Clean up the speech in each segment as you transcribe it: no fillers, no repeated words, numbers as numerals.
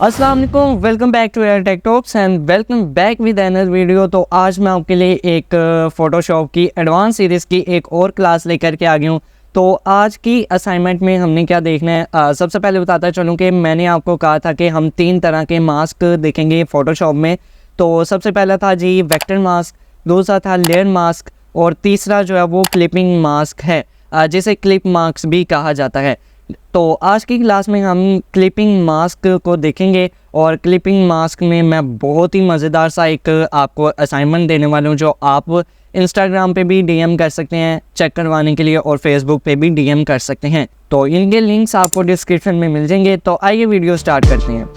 अस्सलाम वालेकुम, welcome back to air tech talks and welcome back with another video. तो आज मैं आपके लिए एक फ़ोटोशॉप की एडवांस सीरीज़ की एक और क्लास लेकर के आ गया हूँ। तो आज की असाइनमेंट में हमने क्या देखना है, सबसे पहले बताता चलूँ कि मैंने आपको कहा था कि हम 3 तरह के मास्क देखेंगे फ़ोटोशॉप में। तो सबसे पहला था जी वेक्टर मास्क, दूसरा था लेयर मास्क और तीसरा जो है वो क्लिपिंग मास्क है, जिसे क्लिप मास्क भी कहा जाता है। तो आज की क्लास में हम क्लिपिंग मास्क को देखेंगे और क्लिपिंग मास्क में मैं बहुत ही मज़ेदार सा एक आपको असाइनमेंट देने वाला हूँ, जो आप इंस्टाग्राम पे भी डीएम कर सकते हैं चेक करवाने के लिए और फेसबुक पे भी डीएम कर सकते हैं। तो इनके लिंक्स आपको डिस्क्रिप्शन में मिल जाएंगे। तो आइए वीडियो स्टार्ट करते हैं।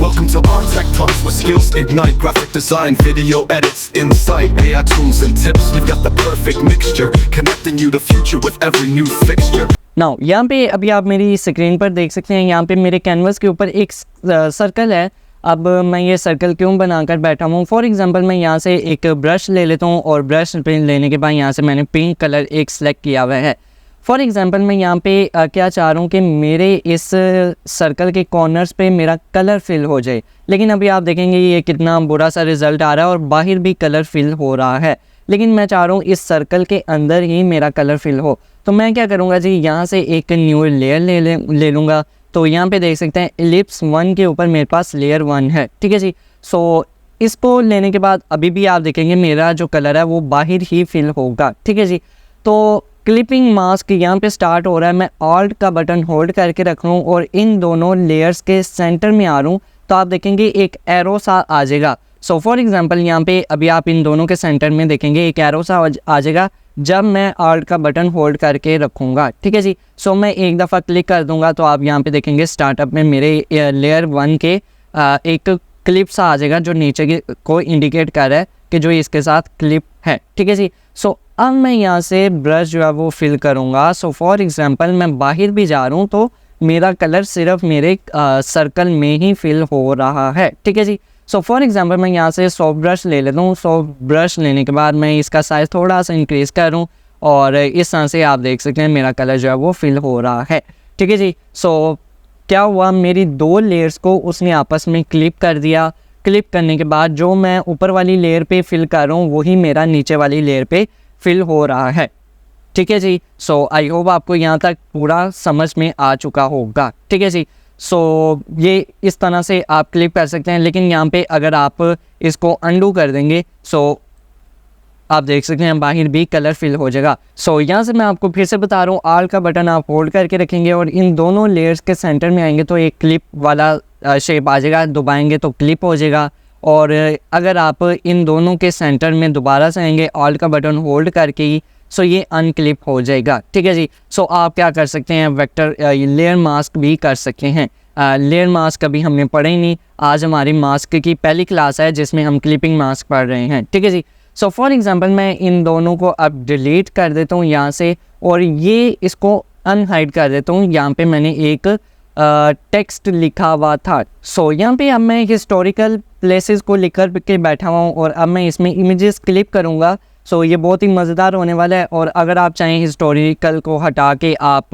Welcome to Tech Talks with skills ignite graphic design, video edits, insight, AI tools and tips. We've got the perfect mixture, connecting you to future with every new fixture. Now यहाँ पे अभी आप मेरी screen पर देख सकते हैं, यहाँ पे मेरे कैनवस के ऊपर एक सर्कल है। अब मैं ये सर्कल क्यों बनाकर बैठा हूँ, फॉर एग्जांपल मैं यहाँ से एक ब्रश ले लेता हूँ और ब्रश पेन लेने के बाद यहाँ से मैंने पिंक कलर एक सेलेक्ट किया हुआ है। फॉर एग्जांपल मैं यहाँ पे क्या चाह रहा हूँ कि मेरे इस सर्कल के कॉर्नर्स पे मेरा कलर फिल हो जाए, लेकिन अभी आप देखेंगे ये कितना बुरा सा रिज़ल्ट आ रहा है और बाहर भी कलर फिल हो रहा है, लेकिन मैं चाह रहा हूँ इस सर्कल के अंदर ही मेरा कलर फिल हो। तो मैं क्या करूँगा जी, यहाँ से एक न्यू लेयर ले लूँगा। तो यहाँ पे देख सकते हैं एलिप्स 1 के ऊपर मेरे पास लेयर 1 है, ठीक है जी। सो इसको लेने के बाद अभी भी आप देखेंगे मेरा जो कलर है वो बाहर ही फिल होगा, ठीक है जी। तो क्लिपिंग मास्क यहाँ पे स्टार्ट हो रहा है, मैं ऑल्ट का बटन होल्ड करके रख रहा हूँ और इन दोनों लेयर्स के सेंटर में आ रहा हूँ, तो आप देखेंगे एक एरो सा आ जाएगा। सो फॉर एग्जांपल यहाँ पे अभी आप इन दोनों के सेंटर में देखेंगे एक एरो सा आ जाएगा जब मैं ऑल्ट का बटन होल्ड करके रखूँगा, ठीक है जी। सो मैं एक दफ़ा क्लिक कर दूँगा तो आप यहाँ पे देखेंगे स्टार्टअप में मेरे लेयर 1 के एक क्लिप सा आ जाएगा जो नीचे को इंडिकेट कर रहा है कि जो इसके साथ क्लिप है, ठीक है जी। सो अब मैं यहाँ से ब्रश जो है वो फिल करूँगा। सो फॉर एग्जांपल मैं बाहर भी जा रहा हूँ तो मेरा कलर सिर्फ मेरे सर्कल में ही फिल हो रहा है, ठीक है जी। सो फॉर एग्जांपल मैं यहाँ से सॉफ्ट ब्रश ले लेता हूँ। सॉफ्ट ब्रश लेने के बाद मैं इसका साइज़ थोड़ा सा इंक्रीज़ करूँ और इस तरह से आप देख सकते हैं मेरा कलर जो है वो फिल हो रहा है, ठीक है जी। सो क्या हुआ, मेरी 2 लेयर्स को उसने आपस में क्लिप कर दिया। क्लिप करने के बाद जो मैं ऊपर वाली लेयर पे फिल कर रहा हूँ वही मेरा नीचे वाली लेयर पे फिल हो रहा है, ठीक है जी। सो आई होप आपको यहाँ तक पूरा समझ में आ चुका होगा, ठीक है जी। सो ये इस तरह से आप क्लिप कर सकते हैं, लेकिन यहाँ पे अगर आप इसको अंडू कर देंगे सो आप देख सकते हैं बाहर भी कलर फिल हो जाएगा। सो यहाँ से मैं आपको फिर से बता रहा हूँ, आल का बटन आप होल्ड करके रखेंगे और इन दोनों लेयर्स के सेंटर में आएंगे तो एक क्लिप वाला शेप आ जाएगा, दबाएंगे तो क्लिप हो जाएगा। और अगर आप इन दोनों के सेंटर में दोबारा से आएंगे ऑल का बटन होल्ड करके ही, सो ये अनक्लिप हो जाएगा, ठीक है जी। सो आप क्या कर सकते हैं, वेक्टर लेयर मास्क भी कर सकते हैं। लेयर मास्क अभी हमने पढ़े ही नहीं, आज हमारी मास्क की पहली क्लास है जिसमें हम क्लिपिंग मास्क पढ़ रहे हैं, ठीक है जी। सो फॉर एग्जांपल मैं इन दोनों को अब डिलीट कर देता हूँ यहाँ से और ये इसको अनहाइड कर देता हूँ। यहाँ पे मैंने एक टेक्स्ट लिखा हुआ था। सो यहाँ पे अब मैं हिस्टोरिकल प्लेसेस को लिख कर के बैठा हुआ हूँ और अब मैं इसमें इमेजेस क्लिप करूँगा। सो ये बहुत ही मज़ेदार होने वाला है। और अगर आप चाहें हिस्टोरिकल को हटा के आप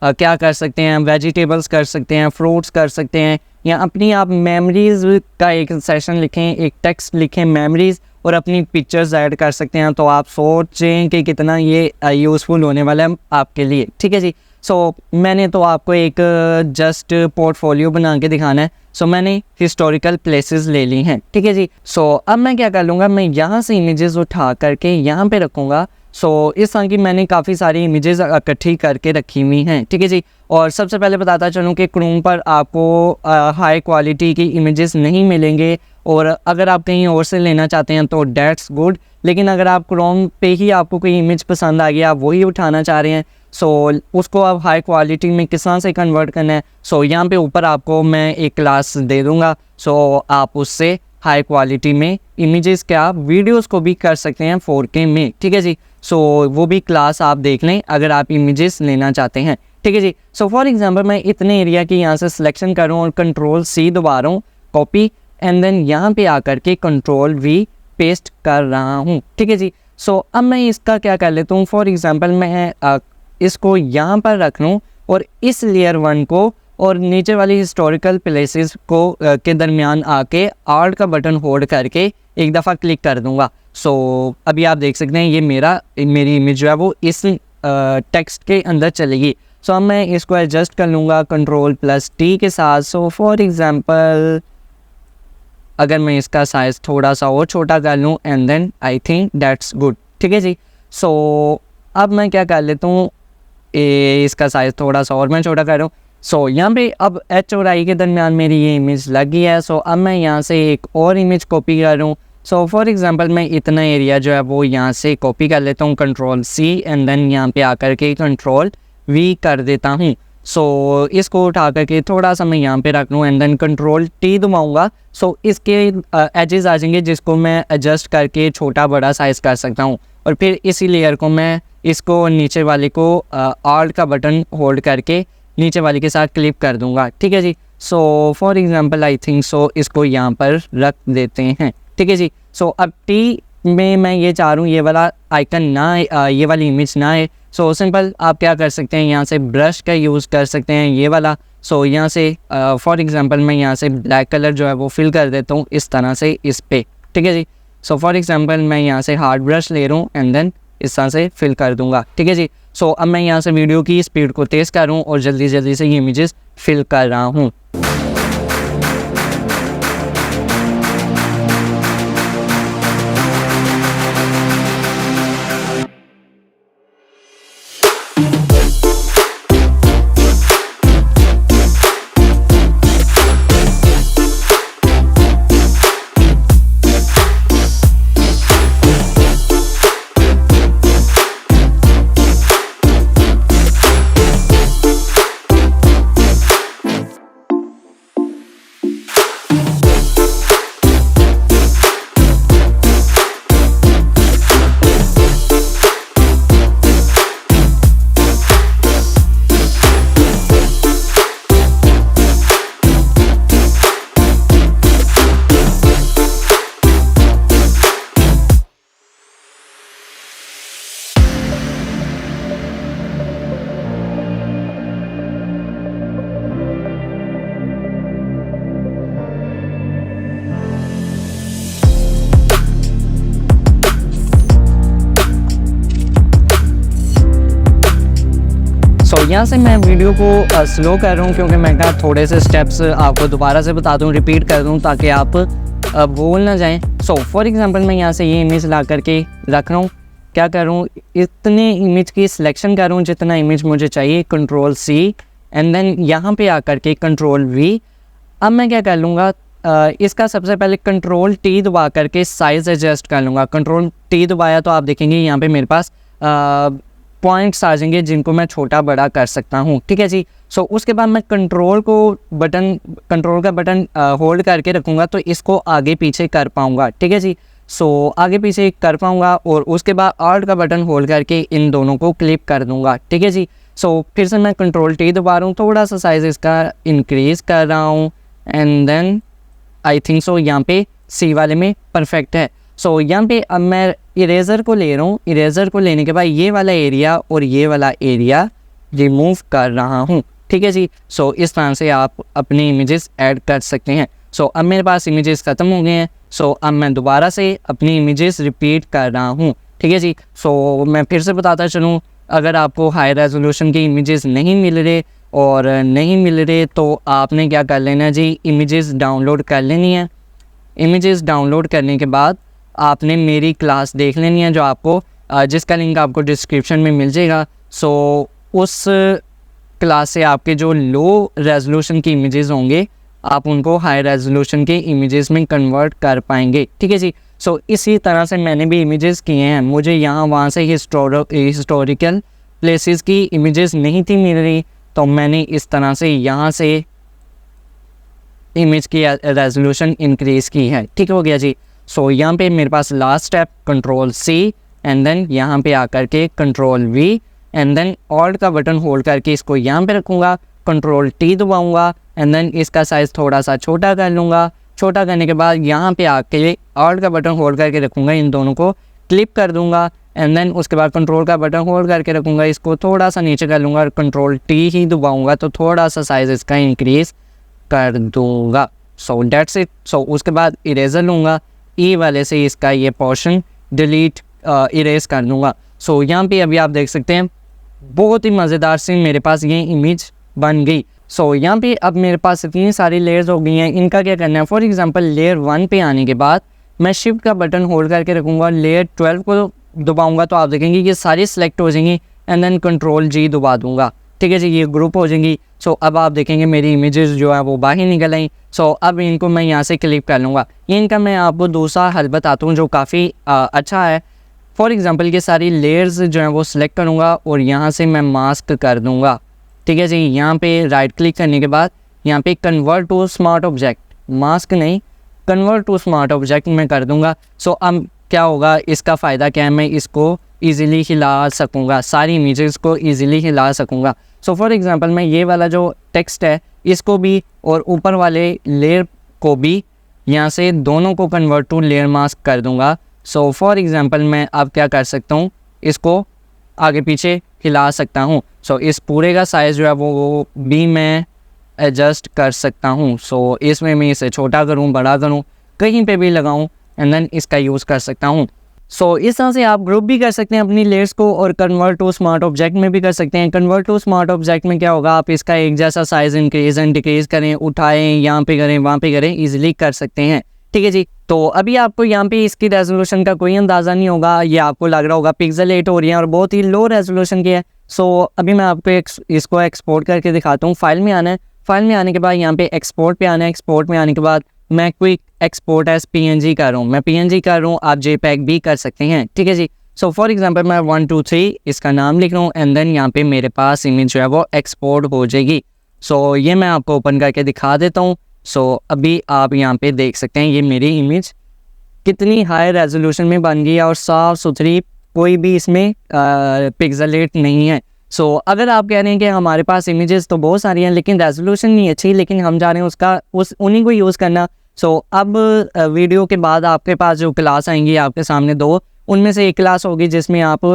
क्या कर सकते हैं, वेजिटेबल्स कर सकते हैं, फ्रूट्स कर सकते हैं, या अपनी आप मेमोरीज़ का एक सेशन लिखें, एक टेक्स्ट लिखें मेमोरीज़ और अपनी पिक्चर्स ऐड कर सकते हैं। तो आप सोचें कि कितना ये यूज़फुल होने वाला है आपके लिए, ठीक है जी। सो मैंने तो आपको एक जस्ट पोर्टफोलियो बना के दिखाना है। सो मैंने हिस्टोरिकल प्लेसेस ले ली हैं, ठीक है जी। सो अब मैं क्या कर लूँगा, मैं यहाँ से इमेजेस उठा करके यहाँ पे रखूँगा। सो इस तरह की मैंने काफ़ी सारी इमेजेस इकट्ठी करके रखी हुई हैं, ठीक है जी। और सबसे पहले बताता चलूँ कि क्रोम पर आपको हाई क्वालिटी की इमेजेस नहीं मिलेंगे और अगर आप कहीं और से लेना चाहते हैं तो डेट्स गुड, लेकिन अगर आप क्रोम पे ही आपको कोई इमेज पसंद आ गया, आप वही उठाना चाह रहे हैं, सो उसको आप हाई क्वालिटी में किस तरह से कन्वर्ट करना है, सो यहाँ पे ऊपर आपको मैं एक क्लास दे दूँगा। सो आप उससे हाई क्वालिटी में इमेजेस क्या वीडियोस को भी कर सकते हैं 4K में, ठीक है जी। सो वो भी क्लास आप देख लें अगर आप इमेजेस लेना चाहते हैं, ठीक है जी। सो फॉर एग्जांपल मैं इतने एरिया की यहाँ से सिलेक्शन कर रहा हूँ और Ctrl+C दबा रहा हूँ, कॉपी, एंड देन यहाँ पे आकर के Ctrl+V पेस्ट कर रहा हूँ, ठीक है जी। सो अब मैं इसका क्या कर लेता हूँ, फॉर एग्जांपल मैं इसको यहाँ पर रख लूँ और इस लेयर 1 को और नीचे वाली हिस्टोरिकल प्लेसेस को के दरमियान आके आर्ट का बटन होल्ड करके एक दफ़ा क्लिक कर दूंगा। सो अभी आप देख सकते हैं ये मेरी इमेज जो है वो इस टेक्स्ट के अंदर चलेगी। सो अब मैं इसको एडजस्ट कर लूँगा Ctrl+T के साथ। सो फॉर एग्ज़ाम्पल अगर मैं इसका साइज़ थोड़ा सा और छोटा कर लूँ and then I think that's good. ठीक है जी। सो अब मैं क्या कर लेता हूँ, इसका साइज़ थोड़ा सा और मैं छोटा कर रहा हूँ। सो यहाँ पे अब H और I के दरमियान मेरी ये इमेज लग गई है। सो अब मैं यहाँ से एक और इमेज कॉपी कर रहा हूँ। सो फॉर एग्ज़ाम्पल मैं इतना एरिया जो है वो यहाँ से कॉपी कर लेता हूँ Ctrl+C एंड देन यहाँ पे आकर के Ctrl+V कर देता हूँ। सो इसको उठा करके थोड़ा सा मैं यहाँ पे रख लूँ एंड देन Ctrl+T दबाऊँगा। सो इसके एजेस आ जाएंगे जिसको मैं एडजस्ट करके छोटा बड़ा साइज़ कर सकता हूँ। और फिर इसी लेयर को मैं इसको नीचे वाले को आल्ट का बटन होल्ड करके नीचे वाले के साथ क्लिप कर दूंगा। ठीक है जी। So for example I think so इसको यहाँ पर रख देते हैं। ठीक है जी। सो अब टी में मैं ये चाह रहा हूँ ये वाला आइकन ना ये वाली इमेज ना है। सो सिंपल आप क्या कर सकते हैं, यहाँ से ब्रश का यूज़ कर सकते हैं ये वाला। सो यहाँ से फॉर एग्ज़ाम्पल मैं यहाँ से ब्लैक कलर जो है वो फिल कर देता हूँ इस तरह से इस पे। ठीक है जी। सो फॉर एग्ज़ाम्पल मैं यहाँ से हार्ड ब्रश ले रहा हूँ एंड देन इस तरह से फिल कर दूंगा। ठीक है जी। सो अब मैं यहाँ से वीडियो की स्पीड को तेज़ कर रहा हूँ और जल्दी जल्दी से ये इमेजेस फिल कर रहा हूँ। यहाँ से मैं वीडियो को स्लो कर रहा हूँ क्योंकि मैं कहा थोड़े से स्टेप्स आपको दोबारा से बता दूँ, रिपीट कर दूँ ताकि आप भूल ना जाएं। सो फॉर एग्ज़ाम्पल मैं यहाँ से ये इमेज ला करके रख रहा हूँ। क्या कर रहा हूँ, इतने इमेज की सिलेक्शन कर रहा हूँ जितना इमेज मुझे चाहिए, Ctrl+C एंड देन यहाँ पे आकर के Ctrl+V। अब मैं क्या कर लूँगा, इसका सबसे पहले Ctrl+T दबा करके साइज़ एडजस्ट कर लूँगा। Ctrl+T दबाया तो आप देखेंगे यहाँ पे मेरे पास पॉइंट्स आ जाएंगे जिनको मैं छोटा बड़ा कर सकता हूँ। ठीक है जी। सो उसके बाद मैं कंट्रोल का बटन होल्ड करके रखूँगा तो इसको आगे पीछे कर पाऊँगा। ठीक है जी। सो आगे पीछे कर पाऊँगा और उसके बाद आल्ट का बटन होल्ड करके इन दोनों को क्लिप कर दूँगा। ठीक है जी। सो फिर से मैं Ctrl+T दबा रहा हूँ, थोड़ा सा साइज़ इसका इंक्रीज़ कर रहा हूँ and then I think so यहाँ पे सी वाले में परफेक्ट है। सो यहाँ पे अब मैं इरेज़र को ले रहा हूँ। इरेज़र को लेने के बाद ये वाला एरिया और ये वाला एरिया रिमूव कर रहा हूँ। ठीक है जी। सो इस तरह से आप अपनी इमेजेस ऐड कर सकते हैं। सो अब मेरे पास इमेजेस ख़त्म हो गए हैं। सो अब मैं दोबारा से अपनी इमेजेस रिपीट कर रहा हूँ। ठीक है जी। सो मैं फिर से बताता चलूँ, अगर आपको हाई रेजोल्यूशन के इमेजेस नहीं मिल रहे तो आपने क्या कर लेना जी, इमेजेस डाउनलोड कर लेनी है। इमेजेस डाउनलोड करने के बाद आपने मेरी क्लास देख लेनी है जो आपको जिसका लिंक आपको डिस्क्रिप्शन में मिल जाएगा। सो उस क्लास से आपके जो लो रेजोल्यूशन की इमेजेस होंगे आप उनको हाई रेजोल्यूशन के इमेजेस में कन्वर्ट कर पाएंगे। ठीक है जी। सो इसी तरह से मैंने भी इमेजेस किए हैं। मुझे यहाँ वहाँ से हिस्टोरिकल प्लेसेस की इमेजेस नहीं थी मिल रही तो मैंने इस तरह से यहाँ से इमेज की रेजोल्यूशन इंक्रीज़ की है। ठीक हो गया जी। सो यहाँ पे मेरे पास last step Ctrl+C and then यहाँ पे आकर के Ctrl+V एंड देन ऑल्ट का बटन होल्ड करके इसको यहाँ पे रखूँगा, Ctrl+T दबाऊँगा एंड देन इसका साइज़ थोड़ा सा छोटा कर लूँगा। छोटा करने के बाद यहाँ पे आके ऑल्ट का बटन होल्ड करके रखूँगा, इन दोनों को क्लिप कर दूँगा एंड देन उसके बाद कंट्रोल का बटन होल्ड करके रखूँगा, इसको थोड़ा सा नीचे कर लूँगा और कंट्रोल टी ही दबाऊँगा तो थोड़ा सा साइज़ इसका इंक्रीज़ कर दूँगा। So that's it. सो उसके बाद इरेज़र लूँगा, ई वाले से इसका ये पोर्शन डिलीट इरेज कर दूँगा। सो यहाँ पे अभी आप देख सकते हैं बहुत ही मज़ेदार सी मेरे पास ये इमेज बन गई। सो यहाँ पे अब मेरे पास इतनी सारी लेयर्स हो गई हैं, इनका क्या करना है, फॉर एग्जांपल लेयर 1 पे आने के बाद मैं शिफ्ट का बटन होल्ड करके रखूँगा, लेयर 12 को दबाऊँगा तो आप देखेंगे ये सारी सिलेक्ट हो जाएंगी एंड देन कंट्रोल जी दबा दूँगा, ठीक है जी, ये ग्रुप हो जाएंगी। सो अब आप देखेंगे मेरी इमेजेस जो है वो बाहर निकल आई। सो अब इनको मैं यहाँ से क्लिक कर लूँगा। ये इनका मैं आपको दूसरा हल बताता हूँ जो काफ़ी अच्छा है। फॉर एग्जांपल ये सारी लेयर्स जो हैं वो सिलेक्ट करूँगा और यहाँ से मैं मास्क कर दूँगा, ठीक है जी। यहाँ पे राइट क्लिक करने के बाद यहाँ पे convert to smart object, mask नहीं कन्वर्ट टू स्मार्ट ऑब्जेक्ट मैं कर दूँगा। सो अब क्या होगा, इसका फ़ायदा क्या है, मैं इसको ईज़िली हिला सकूँगा, सारी इमेजेस को ईज़िली हिला सकूँगा। सो फॉर एग्ज़ाम्पल मैं ये वाला जो टेक्स्ट है इसको भी और ऊपर वाले लेयर को भी यहाँ से दोनों को कन्वर्ट टू लेयर मास्क कर दूँगा। सो फॉर एग्ज़ाम्पल मैं अब क्या कर सकता हूँ, इसको आगे पीछे हिला सकता हूँ। सो इस पूरे का साइज़ जो है वो भी मैं एडजस्ट कर सकता हूँ। सो इसमें मैं इसे छोटा करूँ, बड़ा करूँ, कहीं पे भी लगाऊँ एंड देन इसका यूज़ कर सकता हूँ। सो इस तरह से आप ग्रुप भी कर सकते हैं अपनी लेयर्स को और कन्वर्ट टू स्मार्ट ऑब्जेक्ट में भी कर सकते हैं। कन्वर्ट टू स्मार्ट ऑब्जेक्ट में क्या होगा, आप इसका एक जैसा साइज़ इंक्रीज़ एंड डिक्रीज़ करें, उठाएं, यहाँ पे करें, वहाँ पे करें, ईजिली कर सकते हैं, ठीक है जी। तो अभी आपको यहाँ पे इसकी रेजोल्यूशन का कोई अंदाज़ा नहीं होगा, ये आपको लग रहा होगा पिक्सल 8 हो रही है और बहुत ही लो रेजोल्यूशन की है। सो अभी मैं आपको इसको एक्सपोर्ट करके दिखाता हूँ। फाइल में आना है, फाइल में आने के बाद यहाँ पे एक्सपोर्ट पे आना है, एक्सपोर्ट में आने के बाद मैं क्विक एक्सपोर्ट एज PNG कर रहा हूँ, मैं PNG कर रहा हूँ, आप JPEG भी कर सकते हैं, ठीक है जी। सो फॉर एग्जांपल मैं 1 2 3 इसका नाम लिख रहा हूँ एंड देन यहाँ पे मेरे पास इमेज जो है वो एक्सपोर्ट हो जाएगी। सो ये मैं आपको ओपन करके दिखा देता हूँ। सो अभी आप यहाँ पे देख सकते हैं ये मेरी इमेज कितनी हाई रेजोल्यूशन में बन गई है और साफ़ सुथरी, कोई भी इसमें पिक्सेलेट नहीं है। सो अगर आप कह रहे हैं कि हमारे पास इमेजेस तो बहुत सारी हैं लेकिन रेजोल्यूशन नहीं अच्छी, लेकिन हम जा रहे हैं उन्हीं को यूज़ करना। सो अब वीडियो के बाद आपके पास जो क्लास आएंगी आपके सामने 2, उनमें से एक क्लास होगी जिसमें आप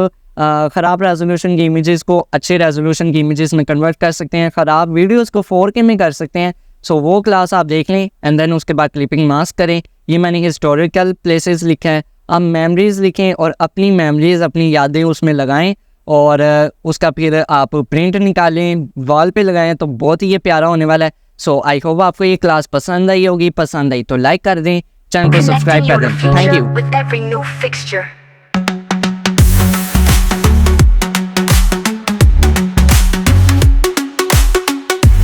ख़राब रेजोल्यूशन की इमेजेस को अच्छे रेजोल्यूशन की इमेजेस में कन्वर्ट कर सकते हैं, ख़राब वीडियोस को 4K में कर सकते हैं। सो वो क्लास आप देख लें एंड देन उसके बाद क्लिपिंग मास्क करें। ये मैंने हिस्टोरिकल प्लेसेस लिखा है, आप मेमोरीज़ लिखें और अपनी मेमोरीज़, अपनी यादें उसमें लगाएं और उसका फिर आप प्रिंट निकालें, वॉल पे लगाएं तो बहुत ही ये प्यारा होने वाला है। सो आई होप आपको ये क्लास पसंद आई होगी, पसंद आई तो लाइक कर दें, चैनल को सब्सक्राइब कर दें। Thank you.